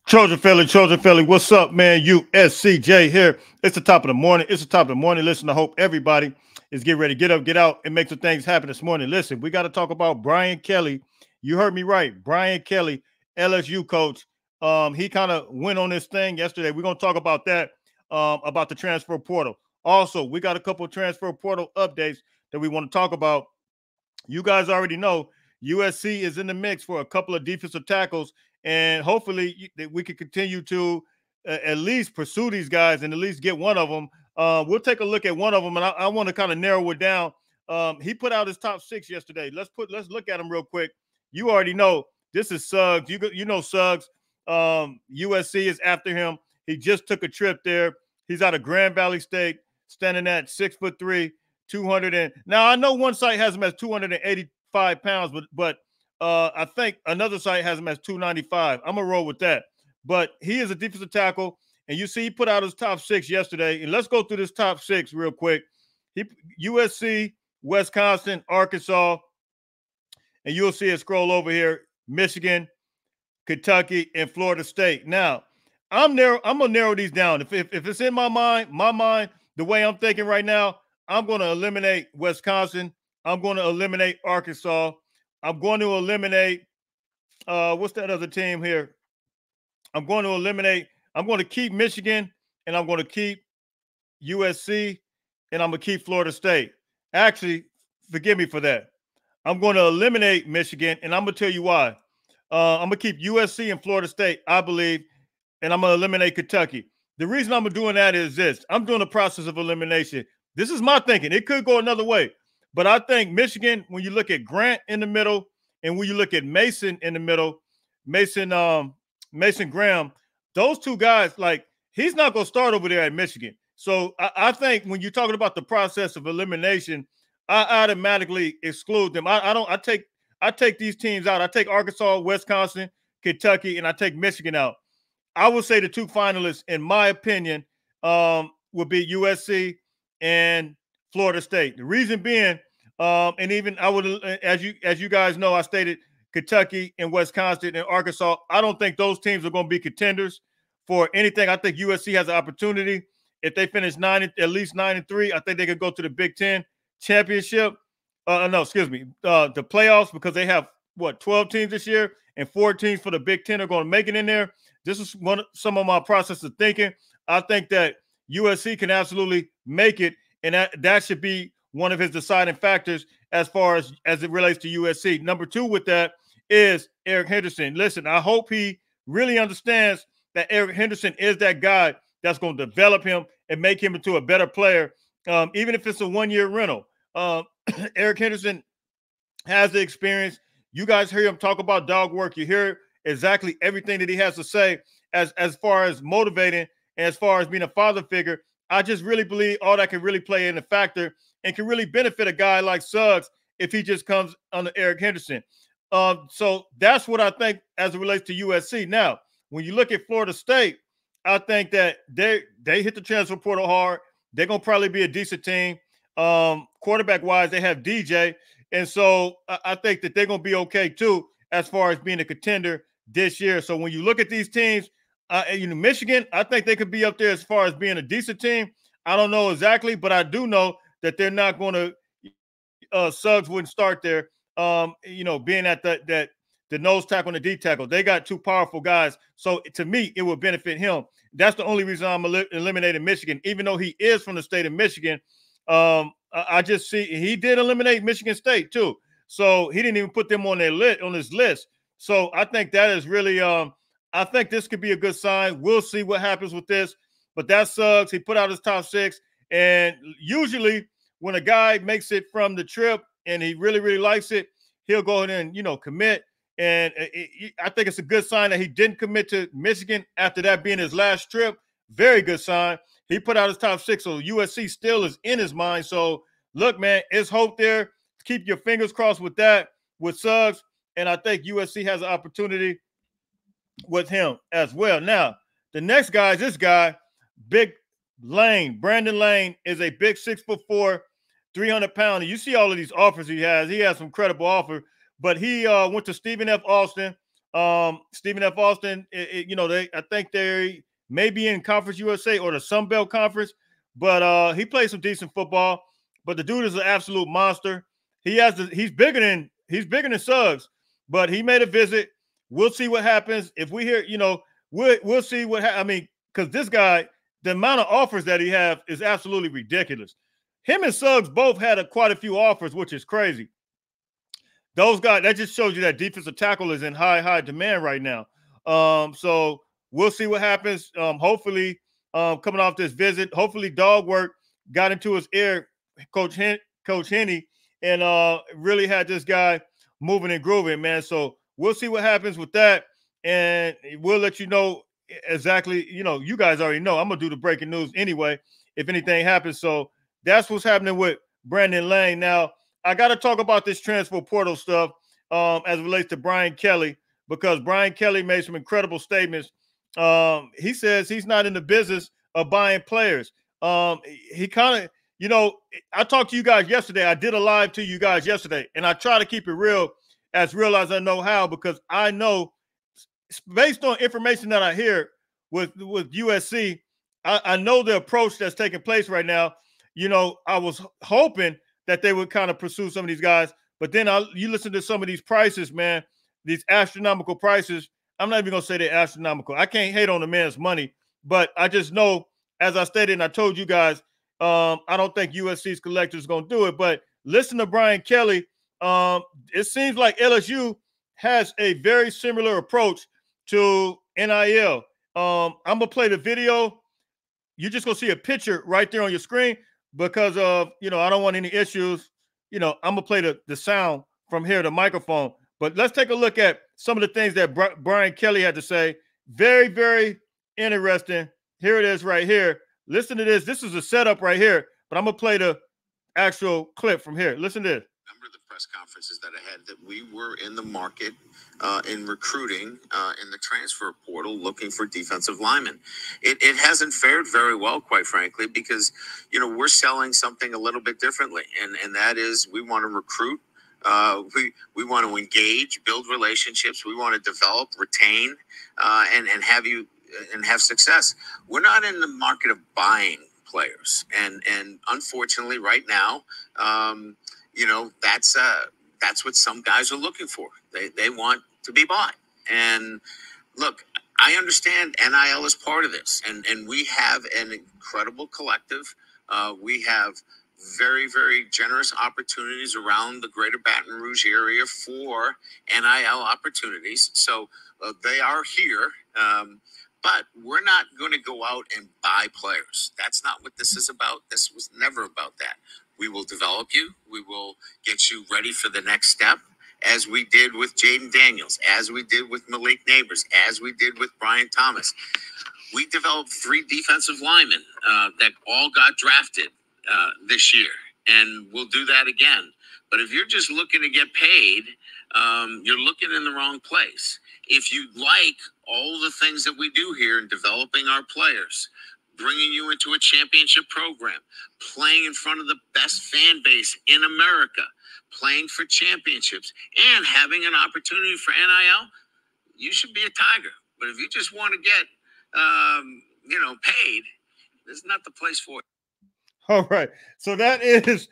Trojan Philly, what's up, man? USCJ here. It's the top of the morning. It's the top of the morning. Listen, I hope everybody is getting ready to get up, get out, and make some things happen this morning. Listen, we got to talk about Brian Kelly. You heard me right. Brian Kelly, LSU coach. He kind of went on this thing yesterday. We're going to talk about that, about the transfer portal. Also, we got a couple of transfer portal updates that we want to talk about. You guys already know USC is in the mix for a couple of defensive tackles, and hopefully we can continue to at least pursue these guys and at least get one of them. We'll take a look at one of them, and I want to kind of narrow it down. He put out his top 6 yesterday. Let's look at him real quick. You already know this is Suggs. You know Suggs. USC is after him. He just took a trip there. He's out of Grand Valley State, standing at 6'3". 200 and now I know one site has him as 285 pounds, but I think another site has him as 295. I'm gonna roll with that. But he is a defensive tackle, and you see he put out his top 6 yesterday. And let's go through this top 6 real quick. USC, Wisconsin, Arkansas, and you'll see it scroll over here: Michigan, Kentucky, and Florida State. Now, I'm gonna narrow these down. If it's in my mind, the way I'm thinking right now, I'm going to eliminate Wisconsin. I'm going to eliminate Arkansas. I'm going to eliminate what's that other team here? I'm going to keep Michigan, and I'm going to keep USC, and I'm going to keep Florida State. Actually, forgive me for that. I'm going to eliminate Michigan, and I'm going to tell you why. I'm going to keep USC and Florida State, I believe, and I'm going to eliminate Kentucky. The reason I'm doing that is this. I'm doing a process of elimination. This is my thinking. It could go another way. But I think Michigan, when you look at Grant in the middle, and when you look at Mason in the middle, Mason Graham, those two guys, like, he's not going to start over there at Michigan. So I think when you're talking about the process of elimination, I automatically exclude them. I take these teams out. I take Arkansas, Wisconsin, Kentucky, and I take Michigan out. I would say the 2 finalists, in my opinion, would be USC and Florida State. The reason being, and even I would, as you guys know, I stated Kentucky and Wisconsin and Arkansas. I don't think those teams are going to be contenders for anything. I think USC has an opportunity. If they finish at least 9-3, I think they could go to the Big Ten championship. The playoffs, because they have 12 teams this year, and 4 teams for the Big Ten are going to make it in there. This is some of my process of thinking. I think that USC can absolutely make it, and that should be one of his deciding factors as far as it relates to USC. Number 2 with that is Eric Henderson. Listen, I hope he really understands that Eric Henderson is that guy that's going to develop him and make him into a better player, even if it's a 1-year rental. Eric Henderson has the experience. You guys hear him talk about dog work. You hear exactly everything that he has to say as far as motivating and as far as being a father figure. I just really believe all that can really play in a factor and can really benefit a guy like Suggs if he just comes under Eric Henderson. So that's what I think as it relates to USC. Now, when you look at Florida State, I think that they hit the transfer portal hard. They're going to probably be a decent team. Quarterback-wise, they have DJ. And so I think that they're going to be okay, too, as far as being a contender this year. So when you look at these teams, Michigan, I think they could be up there as far as being a decent team. I don't know exactly, but I do know that they're not going to Suggs wouldn't start there, being at the nose tackle and the D tackle. They got 2 powerful guys. So to me, it would benefit him. That's the only reason I'm eliminating Michigan, even though he is from the state of Michigan. I just see he did eliminate Michigan State too. So he didn't even put them on his list. So I think that is really I think this could be a good sign. We'll see what happens with this. But that Suggs. He put out his top 6. And usually when a guy makes it from the trip and he really, really likes it, he'll go ahead and, commit. And I think it's a good sign that he didn't commit to Michigan after that being his last trip. Very good sign. He put out his top 6, so USC still is in his mind. So, look, man, it's hope there. Keep your fingers crossed with that, with Suggs. And I think USC has an opportunity with him as well. Now, the next guy is this guy, Big Lane. Brandon Lane is a big 6'4", 300-pounder. You see all of these offers he has. He has some credible offers. But he went to Stephen F. Austin Stephen F. Austin, I think they may be in Conference USA or the Sun Belt Conference, but he plays some decent football. But the dude is an absolute monster. He's bigger than Suggs, but he made a visit. We'll see what happens. If we hear, we'll see what I mean, because this guy, the amount of offers that he have is absolutely ridiculous. Him and Suggs both had quite a few offers, which is crazy. Those guys, that just shows you that defensive tackle is in high demand right now. So we'll see what happens. Hopefully, coming off this visit, hopefully dog work got into his ear, Coach Henney, and really had this guy moving and grooving, man. So we'll see what happens with that, and we'll let you know exactly. You guys already know. I'm going to do the breaking news anyway if anything happens. So that's what's happening with Brandon Lang. Now, I got to talk about this transfer portal stuff as it relates to Brian Kelly, because Brian Kelly made some incredible statements. He says he's not in the business of buying players. He kind of, I talked to you guys yesterday. I did a live to you guys yesterday, and I try to keep it real as I know how, because I know, based on information that I hear with USC, I know the approach that's taking place right now. I was hoping that they would kind of pursue some of these guys. But then you listen to some of these prices, man, these astronomical prices. I'm not even going to say they're astronomical. I can't hate on the man's money, but I just know, as I stated and I told you guys, I don't think USC's collector is going to do it. But listen to Brian Kelly. It seems like LSU has a very similar approach to NIL. I'm going to play the video. You're just going to see a picture right there on your screen, because of, I don't want any issues. I'm going to play the sound from here, the microphone. But let's take a look at some of the things that Brian Kelly had to say. Very, very interesting. Here it is right here. Listen to this. This is a setup right here, but I'm going to play the actual clip from here. Listen to this. Remember the press conferences that I had that we were in the market in recruiting in the transfer portal looking for defensive linemen. It hasn't fared very well, quite frankly, because, we're selling something a little bit differently. And that is, we want to recruit. We want to engage, build relationships. We want to develop, retain, and have success. We're not in the market of buying players. And unfortunately, right now, that's what some guys are looking for. They want to be bought. And look, I understand NIL is part of this, and we have an incredible collective. We have very, very generous opportunities around the greater Baton Rouge area for NIL opportunities. So they are here, but we're not going to go out and buy players. That's not what this is about. This was never about that. We will develop you. We will get you ready for the next step, as we did with Jaden Daniels, as we did with Malik Neighbors, as we did with Brian Thomas. We developed 3 defensive linemen that all got drafted this year, and we'll do that again. But if you're just looking to get paid, you're looking in the wrong place. If you like all the things that we do here in developing our players, bringing you into a championship program, playing in front of the best fan base in America, playing for championships, and having an opportunity for NIL, you should be a Tiger. But if you just want to get, paid, this is not the place for it. All right. So that is,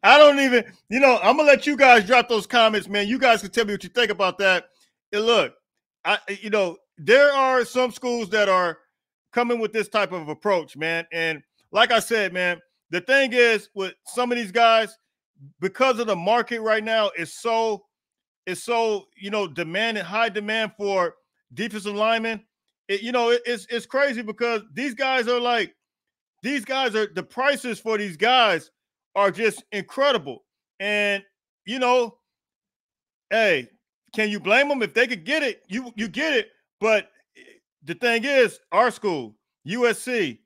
I don't even, I'm going to let you guys drop those comments, man. You guys can tell me what you think about that. And look, there are some schools that are coming with this type of approach, man. And like I said, man, the thing is with some of these guys, because of the market right now is so demanding, high demand for defensive linemen. It's crazy, because these guys are the prices for these guys are just incredible. And hey, can you blame them? If they could get it, you get it. But the thing is, our school, USC,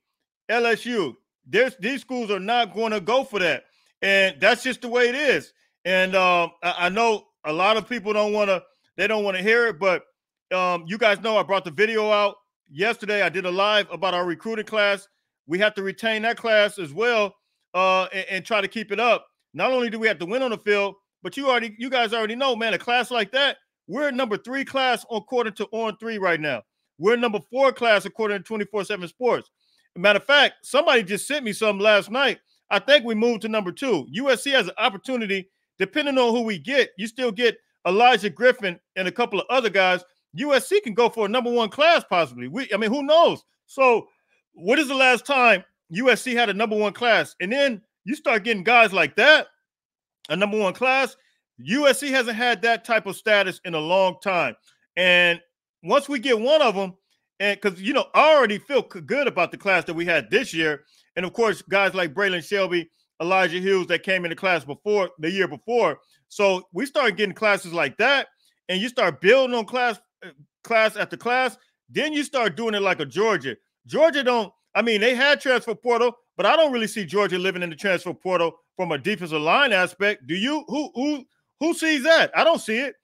LSU, these schools are not going to go for that. And that's just the way it is. And I know a lot of people don't want to hear it, but you guys know I brought the video out yesterday. I did a live about our recruiting class. We have to retain that class as well, and try to keep it up. Not only do we have to win on the field, but you guys already know, man, a class like that, We're number 3 class according to On3 right now. We're number 4 class according to 24/7 Sports. Matter of fact, somebody just sent me something last night. I think we moved to number 2. USC has an opportunity, depending on who we get. You still get Elijah Griffin and a couple of other guys. USC can go for a number 1 class possibly. Who knows? So, what is the last time USC had a number 1 class? And then you start getting guys like that, a number 1 class. USC hasn't had that type of status in a long time. And once we get one of them, and because, I already feel good about the class that we had this year. And of course, guys like Braylon Shelby, Elijah Hughes that came into class before the year before. So we started getting classes like that, and you start building on class after class. Then you start doing it like a Georgia. Georgia they had transfer portal, but I don't really see Georgia living in the transfer portal from a defensive line aspect. Do you? Who sees that? I don't see it.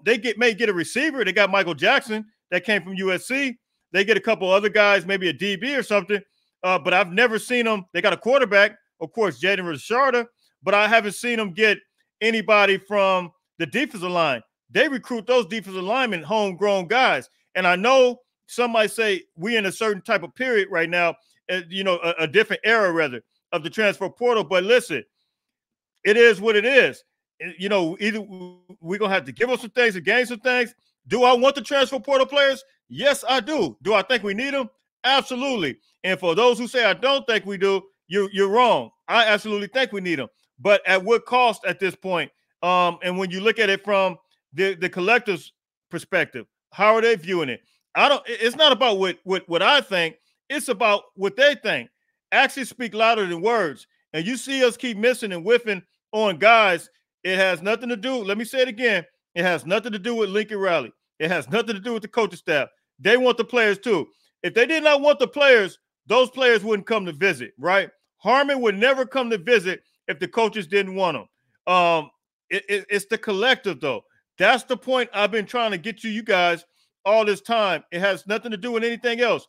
They may get a receiver. They got Michael Jackson that came from USC. They get a couple other guys, maybe a DB or something. But I've never seen them. They got a quarterback, of course, Jaden Rashada, but I haven't seen them get anybody from the defensive line. They recruit those defensive linemen, homegrown guys. And I know some might say we in a certain type of period right now, a different era rather of the transfer portal. But listen, it is what it is. Either we're going to have to give up some things and gain some things. Do I want the transfer portal players? Yes, I do. Do I think we need them? Absolutely. And for those who say I don't think we do, you're wrong. I absolutely think we need them. But at what cost at this point? And when you look at it from the collective's perspective, how are they viewing it? It's not about what I think. It's about what they think. Actions speak louder than words. And you see us keep missing and whiffing on guys. It has nothing to do. Let me say it again. It has nothing to do with Lincoln Riley. It has nothing to do with the coaching staff. They want the players too. If they did not want the players, those players wouldn't come to visit, right? Harmon would never come to visit if the coaches didn't want them. It's the collective, though. That's the point I've been trying to get to you guys all this time. It has nothing to do with anything else.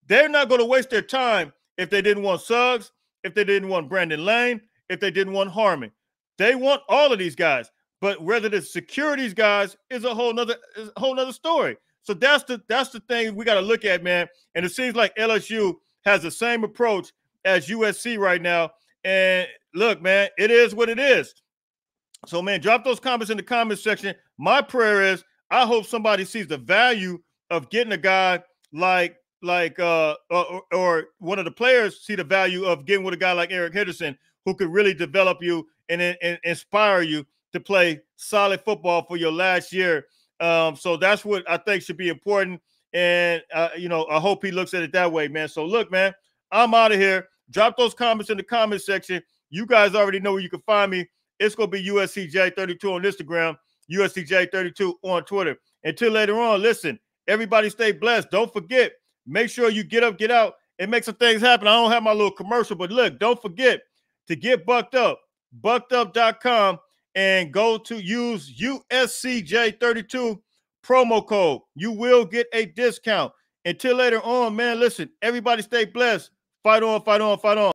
They're not going to waste their time if they didn't want Suggs, if they didn't want Brandon Lane, if they didn't want Harmon. They want all of these guys, but whether to secure these guys is a whole nother story. So that's the thing we got to look at, man. And it seems like LSU has the same approach as USC right now. And look, man, it is what it is. So, man, drop those comments in the comments section. My prayer is I hope somebody sees the value of getting a guy like or one of the players see the value of getting with a guy like Eric Henderson, who could really develop you and inspire you to play solid football for your last year. So that's what I think should be important. And, I hope he looks at it that way, man. So, look, man, I'm out of here. Drop those comments in the comment section. You guys already know where you can find me. It's going to be USCJ32 on Instagram, USCJ32 on Twitter. Until later on, listen, everybody stay blessed. Don't forget, make sure you get up, get out, and make some things happen. I don't have my little commercial, but look, don't forget to get bucked up, buckedup.com, and go to use USCJ32 promo code. You will get a discount. Until later on, man, listen, everybody stay blessed. Fight on, fight on, fight on.